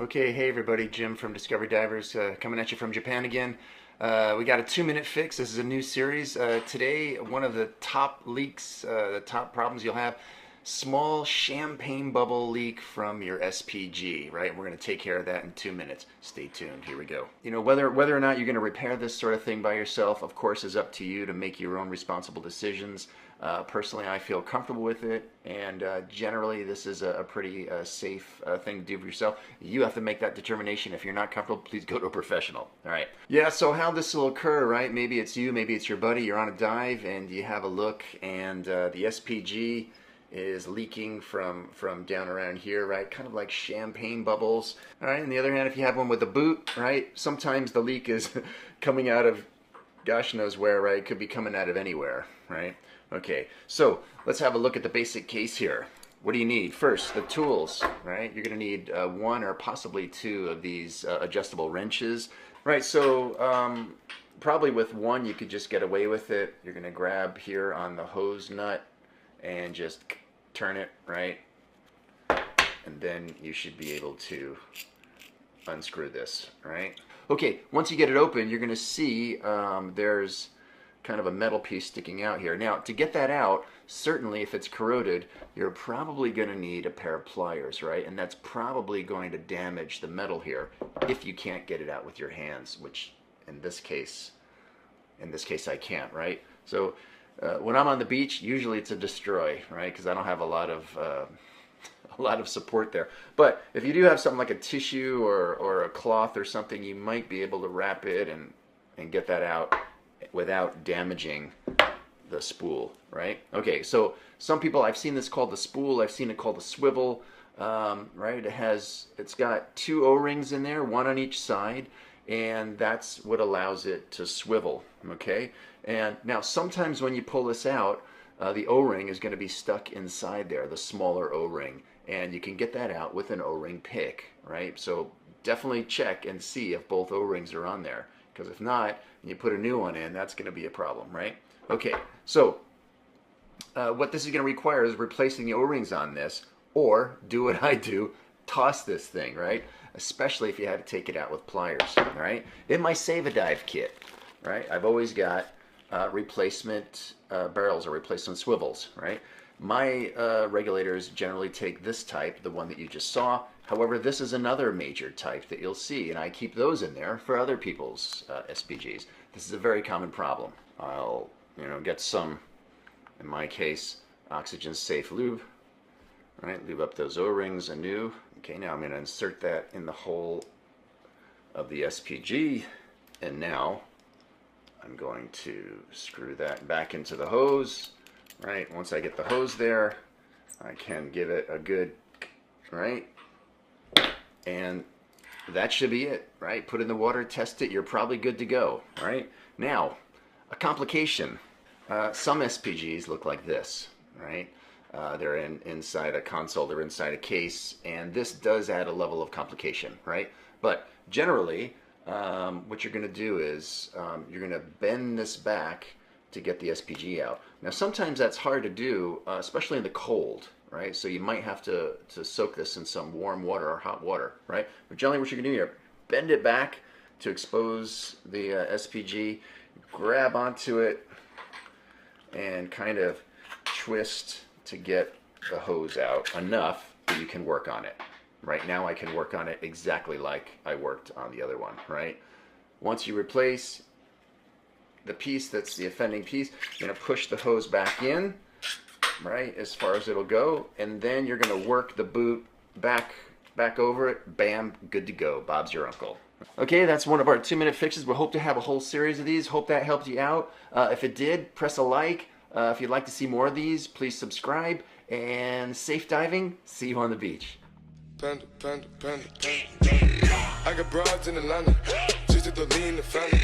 Okay, hey everybody, Jim from Discovery Divers coming at you from Japan again. We got a 2-minute fix. This is a new series. Today, one of the top leaks, the top problems you'll have, small champagne bubble leak from your SPG, right? We're going to take care of that in 2 minutes. Stay tuned. Here we go. You know, whether or not you're going to repair this sort of thing by yourself, of course, is up to you to make your own responsible decisions. Personally, I feel comfortable with it, and generally this is a pretty safe thing to do for yourself. You have to make that determination. If you're not comfortable, please go to a professional. All right. Yeah, so how this will occur, right? Maybe it's you, maybe it's your buddy, you're on a dive and you have a look, and the SPG is leaking from down around here, right? Kind of like champagne bubbles. All right, on the other hand, if you have one with a boot, right? Sometimes the leak is coming out of gosh knows where, right? It could be coming out of anywhere, right? Okay, so let's have a look at the basic case here. What do you need? First, the tools, right? You're going to need one or possibly two of these adjustable wrenches, right? So probably with one you could just get away with it. You're going to grab here on the hose nut and just turn it, right? And then you should be able to unscrew this, right? Okay, once you get it open, you're going to see there's kind of a metal piece sticking out here. Now, to get that out, certainly if it's corroded, you're probably going to need a pair of pliers, right? And that's probably going to damage the metal here if you can't get it out with your hands, which in this case I can't, right? So when I'm on the beach, usually it's a destroy, right? Because I don't have a lot of support there. But if you do have something like a tissue or a cloth or something, you might be able to wrap it and get that out without damaging the spool, right? Okay, so some people, I've seen this called the spool, I've seen it called the swivel, right? It's got 2 O-rings in there, one on each side, and that's what allows it to swivel, okay? And now sometimes when you pull this out, the O-ring is going to be stuck inside there, the smaller O-ring, and you can get that out with an O-ring pick, right? So definitely check and see if both O-rings are on there, because if not, and you put a new one in, that's going to be a problem, right? Okay, so what this is going to require is replacing the O-rings on this, or do what I do, toss this thing, right? Especially if you had to take it out with pliers, right? It might save a dive kit, right? I've always got replacement barrels or replacement swivels, right? My regulators generally take this type, the one that you just saw. However, this is another major type that you'll see, and I keep those in there for other people's SPGs. This is a very common problem. I'll, get some, in my case, oxygen safe lube, right? Lube up those O-rings anew. Okay, now I'm going to insert that in the hole of the SPG, and now I'm going to screw that back into the hose, right? Once I get the hose there, I can give it a good, right? And that should be it, right? Put it in the water, test it, you're probably good to go, right? Now, a complication. Some SPGs look like this, right? They're inside a console, they're inside a case, and this does add a level of complication, right? But generally, what you're going to do is you're going to bend this back to get the SPG out. Now, sometimes that's hard to do, especially in the cold, right? So you might have to soak this in some warm water or hot water, right? But generally what you're going to do here, bend it back to expose the SPG, grab onto it, and kind of twist to get the hose out enough that you can work on it. Right now I can work on it exactly like I worked on the other one, right? Once you replace the piece that's the offending piece, you're going to push the hose back in, right, as far as it'll go, and then you're going to work the boot back over it. Bam, good to go. Bob's your uncle. Okay, that's one of our 2-minute fixes. We hope to have a whole series of these. Hope that helped you out. If it did, press a like. If you'd like to see more of these, please subscribe. And safe diving. See you on the beach. Panda, panda, panda, panda. I got broads in Atlanta, just to lean the family.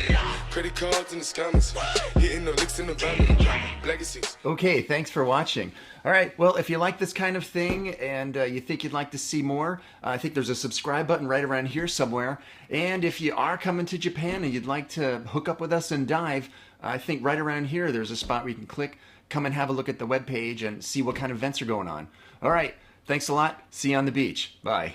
Credit cards in the scammers, hitting the licks in the van. Legacies. Okay, thanks for watching. All right, well, if you like this kind of thing and you think you'd like to see more, I think there's a subscribe button right around here somewhere. And if you are coming to Japan and you'd like to hook up with us and dive, I think right around here there's a spot where you can click come and have a look at the webpage and see what kind of events are going on. All right, thanks a lot. See you on the beach. Bye.